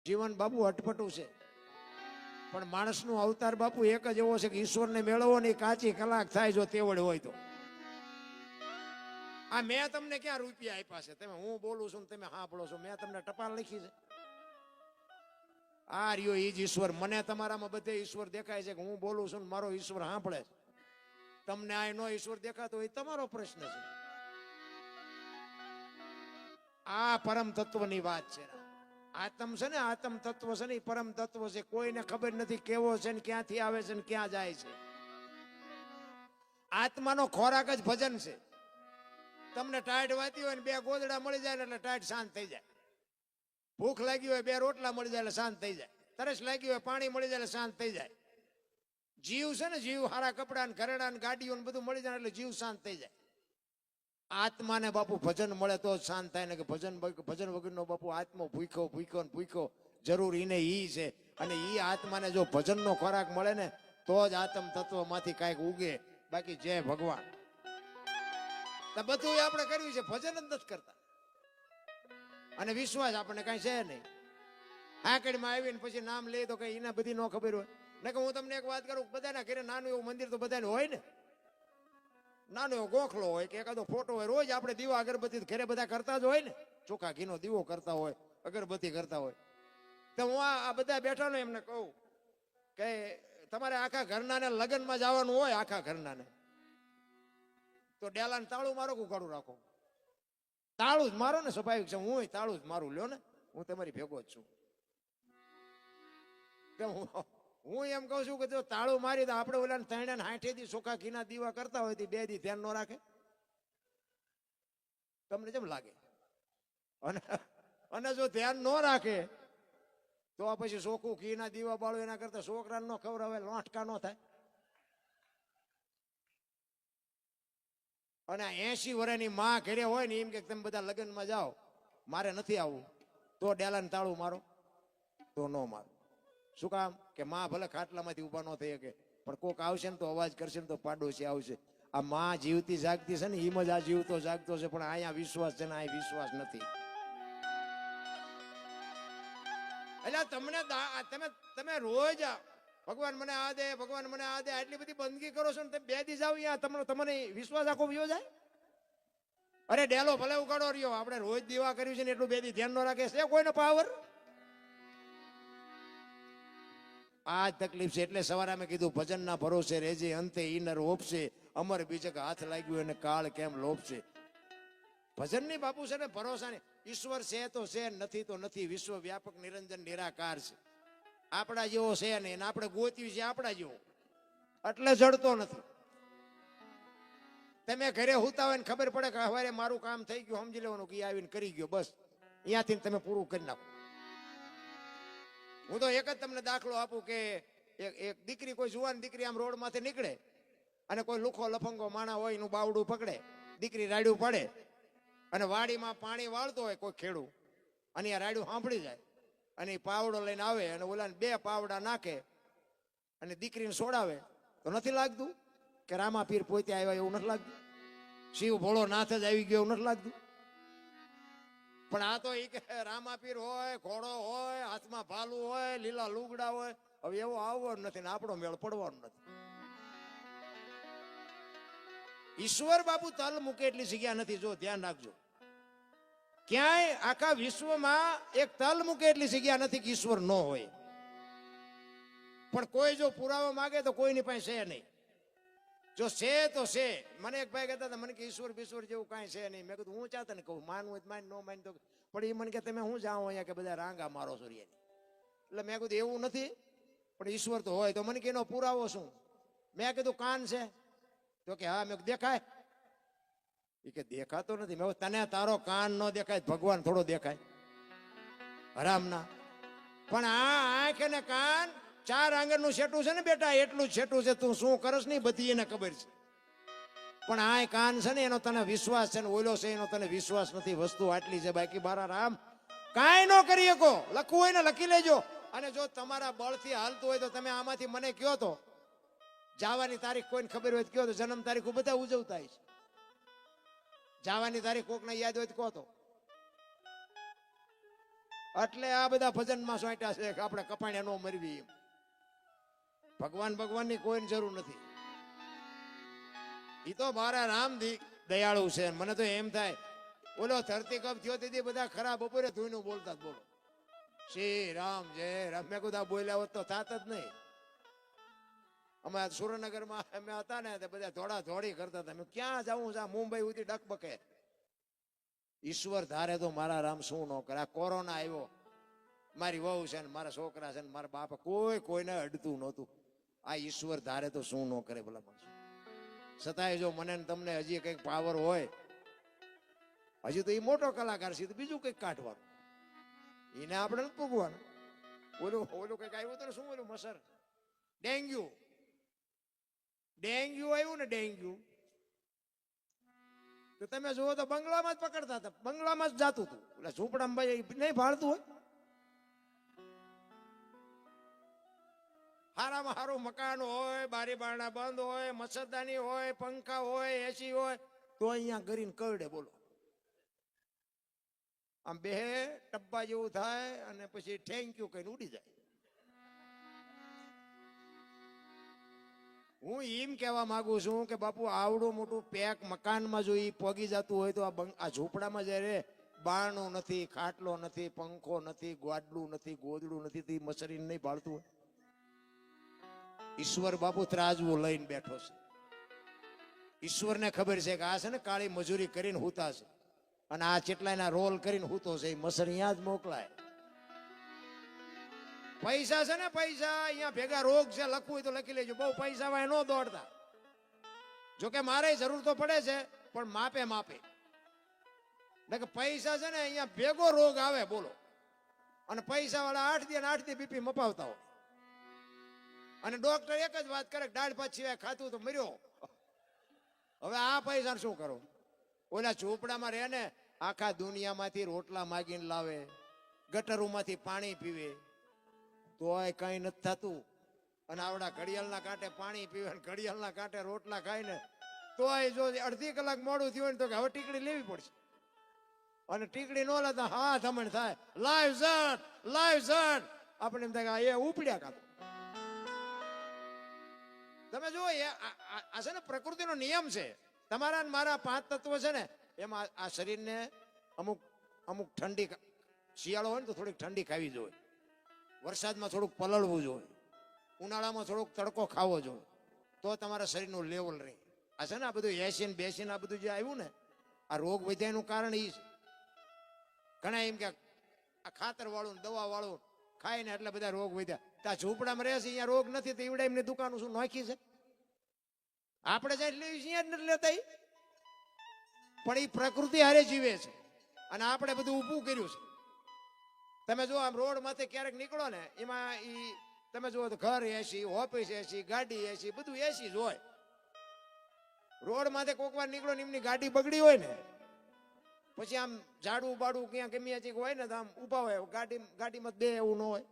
જીવન બાપુ અટપટું છે, પણ માણસનું અવતાર બાપુ એક જ એવો છે કે ઈશ્વરને મેળવવો ને કાચી કલાક થાય જો તેવડ હોય તો. આ મેં તમને ક્યાં રૂપિયા આપ્યા છે? તમે હું બોલું છું તમે સાંભળો છો, મેં તમને ટપાલ લખી છે? આ રહ્યો ઈ જ ઈશ્વર. મને તમારામાં બધે ઈશ્વર દેખાય છે કે હું બોલું છું મારો ઈશ્વર સાંભળે છે. તમને આ નો ઈશ્વર દેખાતો હોય તમારો પ્રશ્ન છે. આ પરમ તત્વની વાત છે. આત્મ છે ને, આત્મ તત્વ છે ને, પરમ તત્વ છે. કોઈને ખબર નથી કેવો છે ને ક્યાંથી આવે છે ને ક્યાં જાય છે. આત્માનો ખોરાક જ ભજન છે. તમને ટાઈટ વાતી હોય ને બે ગોદડા મળી જાય એટલે ટાઈટ શાંત થઈ જાય. ભૂખ લાગી હોય બે રોટલા મળી જાય એટલે શાંત થઈ જાય. તરસ લાગી હોય પાણી મળી જાય એટલે શાંત થઈ જાય. જીવ છે ને, જીવ સારા કપડા ને ઘરેડા ને ગાડીઓ ને બધું મળી જાય એટલે જીવ શાંત થઈ જાય. આત્માને બાપુ ભજન મળે તો જ શાંત થાય ને, કે ભજન વગરનો બાપુ આત્મો ભૂખ્યો ભૂખ્યો ને ભૂખ્યો જરૂર ઈને ઈ છે. અને ઈ આત્માને જો ભજનનો ખોરાક મળે ને તો જ આત્મ તત્વમાંથી કાંઈક ઉગે. બાકી જય ભગવાન. તો બધું આપણે કર્યું છે, ભજન જ નથી કરતા. અને વિશ્વાસ આપણને કાંઈ છે નહીં. આંકડીમાં આવીને પછી નામ લે તો કઈ એને બધી ન ખબર હોય ને. કે હું તમને એક વાત કરું, બધાના ઘરે નાનું એવું મંદિર તો બધાને હોય ને. નાનો એવો ગોખલો હોય કે એકાદો ફોટો હોય. રોજ આપણે દીવા અગરબત્તી ઘરે બધા કરતા જ હોય ને. ચોખા ઘીનો દીવો કરતા હોય, અગરબત્તી કરતા હોય. તો હું આ બધા બેઠા ને એમને કહું કે તમારે આખા ઘરનાને લગ્નમાં જવાનું હોય, આખા ઘરનાને, તો ડેલાને તાળું મારો કે ઉઘાડું રાખો? તાળું જ મારો ને, સ્વાભાવિક છે. હું તાળું જ મારું, લ્યો ને, હું તમારી ભેગો જ છું. હું એમ કહું છું કે જો તાળું મારી તો આપણે ઓલા 360 દી ચોખા ઘીના દીવા કરતા હોય તો 2 દી ધ્યાન ન રાખે? તમને કેમ લાગે? અને જો ધ્યાન ન રાખે તો આ પછી ચોખ્ખું ઘીના દીવા બાળો એના કરતા છોકરાને ન ખવડાવે, લોટકા ન થાય. અને 80 વર્ષની માં ઘરે હોય ને એમ કે તમે બધા લગ્નમાં જાઓ, મારે નથી આવવું, તો ડેલાને તાળું મારો? તો ન મારો. શું કામ? કે માં ભલે ખાટલામાંથી ઉભા ન થઈ શકે, પણ કોક આવશે ને તો અવાજ કરશે ને તો પાડોશી આવશે. આ માં જીવતી જાગતી છે ને એમ જ આ જીવતો જાગતો છે. પણ અહીંયા વિશ્વાસ છે ને આ વિશ્વાસ નથી. એટલે તમે રોજ ભગવાન મને આ દે, ભગવાન મને આ દે, આટલી બધી બંદગી કરો છો ને તમે 2 દી જાવ અહીંયા તમને વિશ્વાસ આખો વયો જાય. અરે ડેલો ભલે ઉગાડો રહ્યો, આપણે રોજ દીવા કર્યું છે ને એટલું 2 દી ધ્યાન ન રાખે છે કોઈનો પાવર? આ તકલીફ છે. એટલે સવારે અમે કીધું ભજનના ભરોસે રેજે, અંતે ઈનર ઓપશે, અમર બીજક હાથ લાગ્યું એને કાળ કેમ લોપશે. ભજનની બાપુ છે ને ભરોસા નહીં. ઈશ્વર છે તો છે, નથી તો નથી. વિશ્વ વ્યાપક નિરંજન નિરાકાર છે. આપણા જેવો છે નહીં, આપણે ગોત્યું છે આપણા જેવો, એટલે જડતો નથી. તમે ઘરે હુતા હોય ને ખબર પડે કે હવે મારું કામ થઈ ગયું, સમજી લેવાનું કે આવીને કરી ગયો, બસ અહીંયાથી તમે પૂરું કરી નાખો. હું તો એક જ તમને દાખલો આપું કે એક દીકરી, કોઈ જુવાન દીકરી આમ રોડ માંથી નીકળે અને કોઈ લુખો લફંગો માણા હોય એનું બાવડું પકડે, દીકરી રાડ્યું પડે અને વાડીમાં પાણી વાળતો હોય કોઈ ખેડૂ, અને આ રાડ્યું સાંભળી જાય અને એ પાવડો લઈને આવે અને ઓલાને 2 પાવડા નાખે અને દીકરીને છોડાવે, તો નથી લાગતું કે રામાપીર પોતે આવ્યા એવું નથી લાગતું? શિવ ભોળો નાથ જ આવી ગયો એવું નથી લાગતું? પણ આ તો એ કે રામાપીર હોય, ઘોડો હોય, હાથમાં ભાલું હોય, લીલા લુગડા હોય. હવે એવો આવવો નથી ને આપણો મેળ પડવાનો નથી. ઈશ્વર બાપુ તલ મૂકે એટલી જગ્યા નથી. જો ધ્યાન રાખજો, ક્યાંય આખા વિશ્વમાં એક તલ મૂકે એટલી જગ્યા નથી કે ઈશ્વર ન હોય. પણ કોઈ જો પુરાવો માંગે તો કોઈની પાસે છે નહીં. જો છે તો છે. મને એક ભાઈ કહેતા હતા, મને કે ઈશ્વર બીશ્વર જેવું કાંઈ છે નહીં. મેં કીધું હું ચાહતા ને કહું માનવું માન, ન માન તો. પણ એ મને કે તમે હું જાઓ અહીંયા કે બધા રાંગા મારો સૂર્યની. એટલે મેં કીધું એવું નથી, પણ ઈશ્વર તો હોય. તો મને કે એનો પુરાવો શું? મેં કીધું કાન છે. તો કે હા. મેં દેખાય? એ કે દેખાતો નથી. મેં તને તારો કાન ન દેખાય, ભગવાન થોડો દેખાય? હરામના. પણ આ આંખ અને કાન 4 આંગળનું છેટું છે ને બેટા, એટલું જ છેટું છે. તું શું કરસ નહીં બધી એને ખબર છે. પણ આ કાન છે ને એનો તને વિશ્વાસ છે ને ઓલો છે એનો તને વિશ્વાસ નથી. વસ્તુ આટલી છે. બાકી મારા રામ કાંઈ ન કરી શકો. લખવું હોય ને લખી લેજો. અને જો તમારા બળથી હાલતું હોય તો તમે આમાંથી મને કયો તો. જવાની તારીખ કોઈને ખબર હોય તો કયો તો. જન્મ તારીખ બધા ઉજવતા છે. જવાની તારીખ કોકને યાદ હોય તો કહો તો. એટલે આ બધા ભજનમાં સોંટ્યા છે કે આપણે કપાણ્યા ન મરવી એમ. ભગવાનની કોઈની જરૂર નથી. એ તો મારા રામ દયાળુ છે. મને તો એમ થાય બોલો ધરતી કપ થયો તેથી બધા ખરાબ બપોરે ધોઈનું બોલતા જ બોલો શ્રી રામ જય રામ. મેં કીધું બોલ્યા હોત તો થાત જ નહીં. અમે સુરેન્દ્રનગરમાં અમે હતા ને બધા ધોડા ધોડી કરતા હતા. મેં ક્યાં જવું છે મુંબઈ સુધી ડકબકે. ઈશ્વર ધારે તો મારા રામ શું ન કરે. આ કોરોના આવ્યો, મારી વહુ છે ને મારા છોકરા છે ને મારા બાપા કોઈને અડતું નહોતું. આ ઈશ્વર ધારે તો શું ન કરે ભલા માણસો. છતાંય જો મને તમને હજી કંઈક પાવર હોય, હજી તો એ મોટો કલાકાર છે તો બીજું કંઈક કાઢવાનું, એને આપણે નથી પૂગવાનું. ઓલું કંઈક આવ્યું હતું ને શું ઓલું મસર ડેન્ગ્યુ આવ્યું ને ડેન્ગ્યુ. તો તમે જુઓ તો બંગલામાં જ પકડતા હતા, બંગલામાં જ જાતું હતું. એટલે ઝૂંપડામાં ભાઈ નહીં ભાળતું હોય. હારામાં હારું મકાન હોય, બારી બારણા બંધ હોય, મચ્છરદાની હોય, પંખા હોય, એસી હોય, તો અહીંયા કરીને કરડે બોલો. આમ બે ટબ્બા જેવું થાય અને પછી થેન્ક યુ કહીને ઉડી જાય. હું એમ કહેવા માંગુ છું કે બાપુ આવડું મોટું પેક મકાનમાં જો ઈ પોગી જતું હોય તો આ ઝૂંપડામાં જ્યારે બારણું નથી, ખાટલો નથી, પંખો નથી, ગાડલું નથી, ગોદડું નથી, તો મસરીને નહીં ભાળતું હોય. ઈશ્વર બાપુ ત્રાજવું લઈને બેઠો છે. ઈશ્વરને ખબર છે કે આ છે ને કાળી મજૂરી કરીને હુતા છે અને આ ચેટલાયના રોલ કરીને હુતો છે. એ મસર અહીંયા જ મોકલાય. પૈસા છે ને પૈસા અહીંયા ભેગા રોગ છે, લખવું હોય તો લખી લેજો. બહુ પૈસા વાય ન દોડતા. જોકે મારે જરૂર તો પડે છે પણ માપે માપે. એટલે કે પૈસા છે ને અહીંયા ભેગો રોગ આવે બોલો. અને પૈસા વાળા 8 દી અને 8 દી બીપી મપાવતા હોય. અને ડોક્ટર એક જ વાત કરે દાળ ભાત સિવાય ખાતું તો મર્યો. હવે આ પૈસા શું કરો? ઓલા ઝૂંપડામાં રહે ને આખા દુનિયામાંથી રોટલા માગીને લાવે, ગટરોમાંથી પાણી પીવે, તોય કઈ નથી થતું. અને આવડા ઘડિયાળના કાંઠે પાણી પીવે, ઘડિયાળના કાંઠે રોટલા ખાય ને તોય જો અડધી કલાક મોડું થયું ને તો હવે ટીકડી લેવી પડશે. અને ટીકડી ન લેતા હા ધમણ થાય, લાઈવ ઝટ. આપણે એમ થાય એ ઉપડ્યા કાતો. તમે જુઓ આ છે ને પ્રકૃતિનો નિયમ છે. તમારા મારા 5 તત્વ છે ને એમાં આ શરીરને અમુક ઠંડી, શિયાળો હોય ને તો થોડીક ઠંડી ખાવી જોઈએ, વરસાદમાં થોડુંક પલળવું જોઈએ, ઉનાળામાં થોડોક તડકો ખાવો જોઈએ, તો તમારા શરીરનું લેવલ રહે. આ છે ને આ બધું એસિન બેસિન આ બધું જે આવ્યું ને આ રોગ વધ્યાનું કારણ એ છે. ઘણા એમ કે આ ખાતર વાળું દવા વાળું ખાય ને એટલે બધા રોગ વધ્યા. ત્યાં ઝૂંપડામાં રહે છે અહીંયા રોગ નથી તો એવડે એમની દુકાનો શું નોખી છે? આપણે જાય લેવી છે અહીંયા જ નથી લેતા. પણ એ પ્રકૃતિ હારે જીવે છે અને આપણે બધું ઊભું કર્યું છે. તમે જો આમ રોડ માંથી ક્યારેક નીકળો ને એમાં તમે જુઓ તો ઘર એસી, ઓફિસ એસી, ગાડી એસી, બધું એસી જ હોય. રોડ માંથી કોક વાર નીકળો ને એમની ગાડી બગડી હોય ને પછી આમ ઝાડું બાડું ક્યાં ગમે હોય ને તો આમ ઉભા હોય, ગાડીમાં બે એવું ન હોય.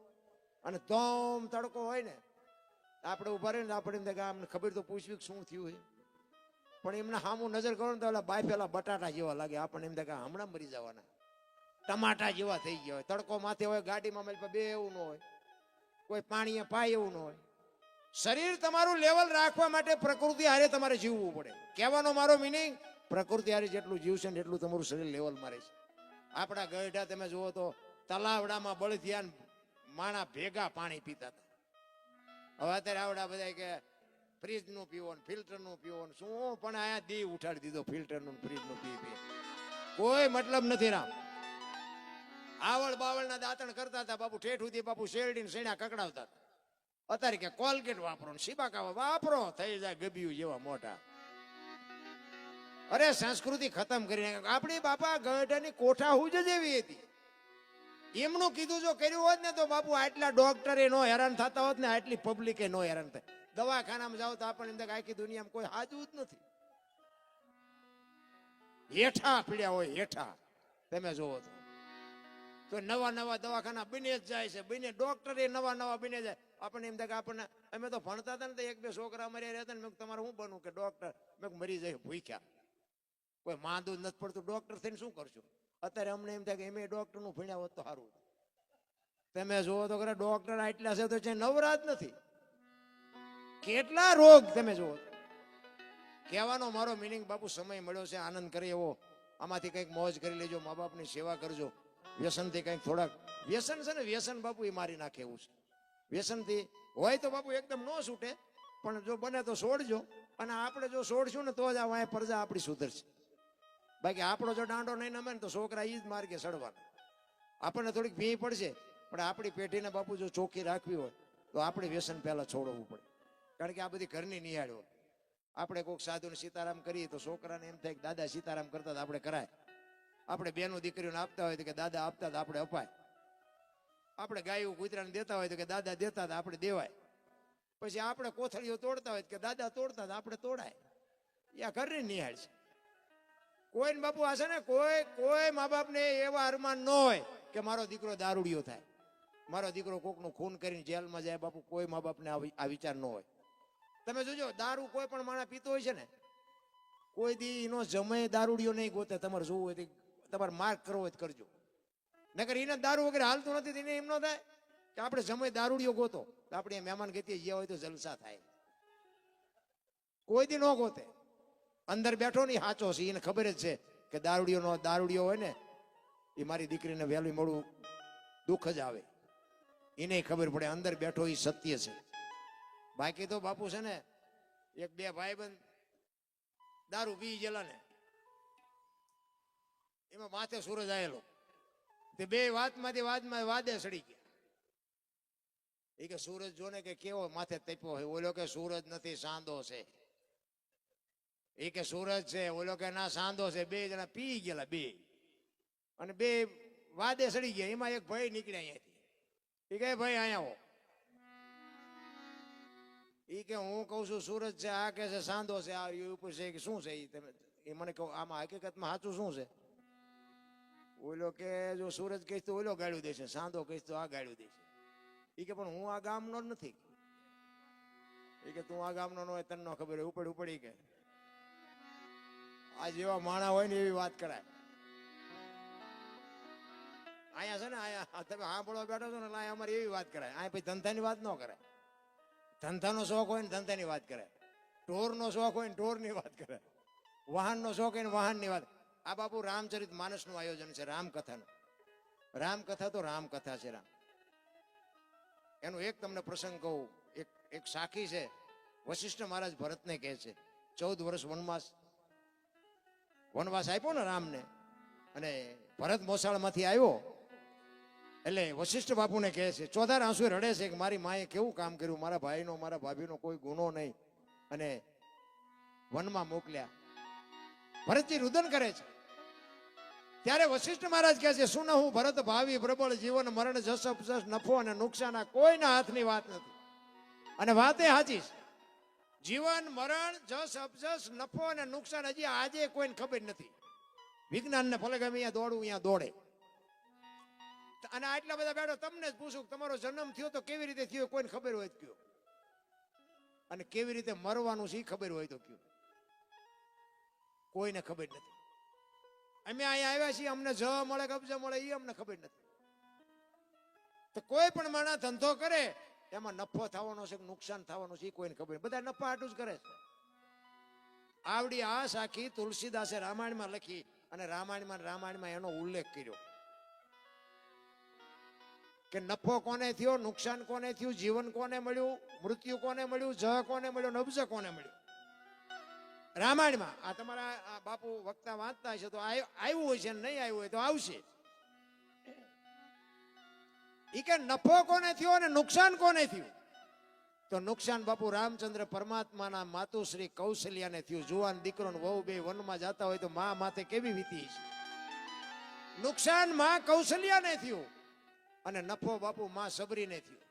અને ધોમ તડકો હોય ને આપણે ઉભા રહીને આપણે એમ ખબર તો પૂછવી શું થયું છે. પણ એમને સામું નજર કરો ને તો ઓલા બાય પેલા બટાટા જેવા લાગે. આપણને એમ થાય હમણાં મરી જવાના, ટમાટા જેવા થઈ ગયા હોય. તડકો માથે હોય, ગાડીમાં બે એવું ન હોય, કોઈ પાણીએ પાય એવું ન હોય. શરીર તમારું લેવલ રાખવા માટે પ્રકૃતિ હારે તમારે જીવવું પડે. કહેવાનો મારો મિનિંગ પ્રકૃતિ હારે જેટલું જીવશે ને એટલું તમારું શરીર લેવલમાં રહેશે. આપણા ગઢા તમે જુઓ તો તલાવડામાં બળદિયા માણા ભેગા પાણી પીતા હતા. હવે અત્યારે આવડા બધા કે ફ્રીજ નું પીવો ને ફિલ્ટર નું પીવો ને શું, પણ આયા દી ઉઠાડી દીધો ફિલ્ટર નું ફ્રીજ નું પી. કોઈ મતલબ નથી રામ. આવળ બાવળ ના દાંતણ કરતા હતા બાપુ, ઠેઠ સુધી બાપુ શેરડી શેણા કકડાવતા હતા. અત્યારે કે કોલગેટ વાપરો ને શીબાકાવા વાપરો, થઈ જાય ગબિયું જેવા મોટા. અરે સંસ્કૃતિ ખતમ કરી આપણી બાપા ગઢની કોઠા હુજ જેવી હતી. એમનું કીધું જો કર્યું હોત ને તો બાપુ આટલા ડોક્ટરે નો હેરાન થતા હોત ને આટલી પબ્લિકે નો હેરાન થાય. દવાખાનામાં જાઓ તો આપણને એમ આખી દુનિયામાં કોઈ હાજુ જ નથી. હેઠા પીડ્યા હોય હેઠા. તમે જોવો તો નવા દવાખાના બને જ જાય છે, બને ડોક્ટર એ નવા બને જાય. આપણને એમ થાય કે આપણને અમે તો ભણતા હતા ને તો 1-2 છોકરા મર્યા રહેતા ને મેં તમારે શું બનવું કે ડોક્ટર, મેં મરી જાય ભૂખ્યા, કોઈ માંદું નથી પડતું, ડોક્ટર થઈને શું કરશું? અત્યારે અમને એમ થાય કે એમ ડોક્ટર નું ભણ્યા હોત તો સારું. તમે જુઓ તો ખરા ડોક્ટર આટલા છે તો છે નવરાત નથી. કેટલા રોગ તમે જુઓ. કહેવાનો મારો મિનિંગ બાપુ સમય મળ્યો છે આનંદ કરે એવો, આમાંથી કંઈક મોજ કરી લેજો, મા બાપની સેવા કરજો. વ્યસનથી કંઈક થોડાક, વ્યસન છે ને વ્યસન બાપુ એ મારી નાખે એવું છે. વ્યસનથી હોય તો બાપુ એકદમ ન છૂટે, પણ જો બને તો છોડજો. અને આપણે જો છોડશું ને તો જ આ પ્રજા આપણી સુધરશે. બાકી આપણો જો દાંડો નહીં નમે ને તો છોકરા એ જ માર્ગે સડવાના. આપણને થોડીક ભી પડશે, પણ આપણી પેઢીને બાપુ જો ચોખ્ખી રાખવી હોય તો આપણે વ્યસન પહેલા છોડવું પડે. કારણ કે આ બધી ઘરની નિહાળ હોય. આપણે કોઈક સાધુને સીતારામ કરીએ તો છોકરાને એમ થાય કે દાદા સીતારામ કરતા હતા આપણે કરાય. આપણે બેનો દીકરીઓને આપતા હોય તો કે દાદા આપતા હતા આપણે અપાય. આપણે ગાયું કૂતરાને દેતા હોય તો કે દાદા દેતા હતા આપણે દેવાય. પછી આપણે કોથળીઓ તોડતા હોય કે દાદા તોડતા હતા આપણે તોડાય. એ આ ઘરની નિહાળ છે. કોઈને બાપુ આ છે ને કોઈ મા બાપને એવા અરમાન ન હોય કે મારો દીકરો દારૂડિયો થાય, મારો દીકરો કોકનું ખૂન કરીને જેલમાં જાય. બાપુ કોઈ મા બાપને આ વિચાર ન હોય. તમે જોજો દારૂ કોઈ પણ માણસ પીતો હોય છે ને, કોઈ દી એનો જમે દારૂડિયો નહીં ગોતે. તમારે જોવું હોય તો તમારે માર્ક કરવો હોય તો કરજો. નકર એને દારૂ વગેરે હાલતું નથી. એને એમ ન થાય કે આપણે જમે દારૂડિયો ગોતો તો આપણે મહેમાન ગતિએ ગયા હોય તો જલસા થાય. કોઈ દી ન ગોતે. અંદર બેઠો નહીં સાચો છે, એને ખબર જ છે કે દારૂડિયો હોય ને એ મારી દીકરીને વહેલું મોડું દુઃખ જ આવે. એને ખબર પડે અંદર બેઠો એ સત્ય છે. બાકી તો બાપુ છે ને એક બે ભાઈબંધ દારૂ પી ગયેલા ને એમાં માથે સૂરજ આવેલો, તે બે વાતમાં વાદે સડી ગયા. એ કે સૂરજ જો ને કે કેવો માથે તપ્યો હોય. ઓલો કે સૂરજ નથી સાંદો છે. એ કે સૂરજ છે. ઓલો કે ના સાંદો છે. બે જણા પી ગયેલા બે, અને બે વાદે સડી ગયા. એમાં એક ભાઈ નીકળ્યા અહીંયાથી. એ કે ભાઈ અહીંયા આવો. એ કે હું કઉ છું સૂરજ છે, આ કે છે સાંદો છે, આ ઉપર છે કે શું છે? એ મને કહું આમાં હકીકતમાં સાચું શું છે? ઓલો કે જો સૂરજ કહીશ તો ઓલો ગાળ્યું દેશે, સાંદો કહીશ તો આ ગાળ્યું દેશે. એ કે પણ હું આ ગામનો જ નથી. એ કે તું આ ગામનો ન હોય તને ન ખબર હોય. ઉપડી કે આ જેવા માણા હોય ને એવી વાત કરાય. અહીંયા છે ને અહીંયા તમે સાંભળવા બેઠો છો ને એટલે અમારે એવી વાત કરાય. અહીંયા પછી ધંધાની વાત ન કરાય. ધંધાનો શોખ હોય ને ધંધાની વાત કરાય. ઢોરનો શોખ હોય ને ઢોરની વાત કરાય. વાહનનો શોખ હોય ને વાહનની વાત. આ બાપુ રામચરિત માનસનું આયોજન છે, રામકથાનું. રામકથા તો રામકથા છે. એનો એક તમને પ્રસંગ કહું. એક સાખી છે. વશિષ્ઠ મહારાજ ભરતને કહે છે 14 વર્ષ વનવાસ આપ્યો ને રામને, અને ભરત મોસાળમાંથી આવ્યો એટલે વશિષ્ઠ બાપુને કહે છે, ચોધાર આંસુ રડે છે કે મારી માએ કેવું કામ કર્યું, મારા ભાઈનો મારા ભાભીનો કોઈ ગુનો નહીં અને વનમાં મોકલ્યા. ભરતજી રુદન કરે છે. ત્યારે વશિષ્ઠ મહારાજ કહે છે, શું હું ભરત ભાવિ પ્રબળ જીવન મરણ જસ અપજસ નફો અને નુકસાન આ કોઈના હાથની વાત નથી. અને વાત એ સાચી છે. જીવન મરણ જસ અપજસ નફો અને નુકસાન હજી આજે કોઈને ખબર નથી. વિજ્ઞાનને ફલે ગમે અહીંયા દોડવું અહીંયા દોડે. અને આટલા બધા બેઠો તમને જ પૂછું, તમારો જન્મ થયો તો કેવી રીતે થયો કોઈને ખબર હોય તો કયો, અને કેવી રીતે મરવાનું છે ખબર હોય તો કયો. કોઈને ખબર નથી. અમે અહીંયા આવ્યા છીએ, અમને જ મળે કબજા મળે એ અમને ખબર નથી. તો કોઈ પણ માણસ ધંધો કરે એમાં નફો થવાનો છે કે નુકસાન થવાનું છે એ કોઈને ખબર. બધા નફા હાટું જ કરે છે. આવડી આ સાખી તુલસીદાસે રામાયણમાં લખી, અને રામાયણમાં એનો ઉલ્લેખ કર્યો કે નફો કોને થયો, નુકસાન કોને થયું, જીવન કોને મળ્યું, મૃત્યુ કોને મળ્યું, જહ કોને મળ્યો, નબજ કોને મળ્યું. રામાયણમાં આ તમારા બાપુ વક્તા વાંચતા હશે તો આવ્યું હોય છે, નહીં આવ્યું હોય તો આવશે. ઈ કે નફો કોને થયો અને નુકસાન કોને થયું? તો નુકસાન બાપુ રામચંદ્ર પરમાત્માના માતુશ્રી કૌશલ્યાને થયું. જુવાન દીકરો ને વહુ બે વનમાં જતા હોય તો મા માથે કેવી વીતી છે. નુકસાન માં કૌશલ્યાને થયું અને નફો બાપુ માં સબરીને થયું.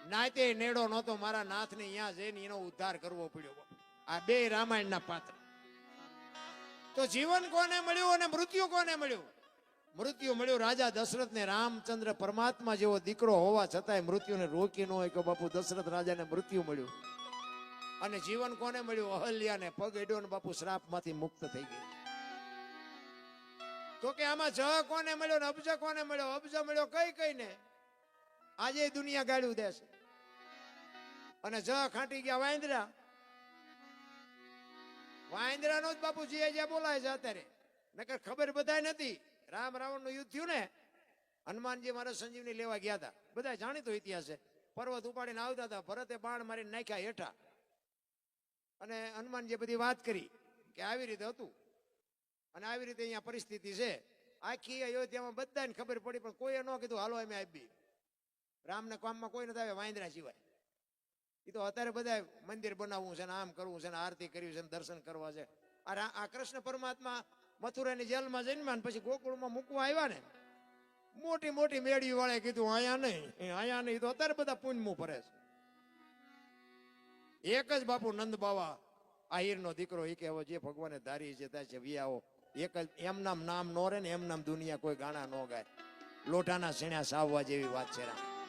નાતે નેડો નહોતો મારા નાથને અહીંયા જઈને એનો ઉદ્ધાર કરવો પડ્યો. આ બે રામાયણના પાત્ર. તો જીવન કોને મળ્યું અને મૃત્યુ કોને મળ્યું? મૃત્યુ મળ્યું રાજા દશરથને. રામચંદ્ર પરમાત્મા જેવો દીકરો હોવા છતાંય મૃત્યુને રોકી ન હોય કે બાપુ દશરથ રાજાને મૃત્યુ મળ્યું. અને જીવન કોને મળ્યું? અહલ્યાને. પગ એડ્યો ને બાપુ શ્રાપમાંથી મુક્ત થઈ ગઈ. તો કે આમાં જ કોને મળ્યો ને અબજ કોને મળ્યો? અબજ મળ્યો કઈ કઈ ને. આજે દુનિયા ગાળ્યું દેશે. અને જ ખાંટી ગયા વાંદરા. વાંદરાનો જ બાપુ જે બોલાય છે અત્યારે, નકર ખબર બધાય નથી. રામ રાવણ નું યુદ્ધ થયું ને, હનુમાનજી મારા સંજીવની લેવા ગયા હતા. બધા જાણીતો ઇતિહાસ છે. પર્વત ઉપાડીને આવતા હતા, ભરતે બાણ મારીને નાખ્યા હેઠા. અને હનુમાનજી બધી વાત કરી કે આવી રીતે હતું અને આવી રીતે અહીંયા પરિસ્થિતિ છે. આખી અયોધ્યામાં બધાને ખબર પડી, પણ કોઈએ ન કીધું હાલો અમે આવી. રામને કામમાં કોઈ નથી આવે વાંદરા સિવાય. એ તો અત્યારે બધા મંદિર બનાવવું છે ને, આમ કરવું છે ને, આરતી કરવી છે ને, દર્શન કરવા છે. આ કૃષ્ણ પરમાત્મા મથુરાની જેલમાં જન્મ્યા ને પછી ગોકુળમાં મૂકવા આવ્યા ને, મોટી મોટી મેળી વાળે કીધું અહીંયા નહીં તો અત્યારે બધા પુણ્યમું ફરે છે. એક જ બાપુ નંદ બાવા આહિરનો દીકરો, એ કે હવે જે ભગવાને ધારી છે ત્યાં છે વિયાઓ. એક જ એમ નામ નો રે ને, એમ નામ દુનિયા કોઈ ગાણા નો ગાય. લોટાના સીણ્યા સાવવા જેવી વાત છે રામ.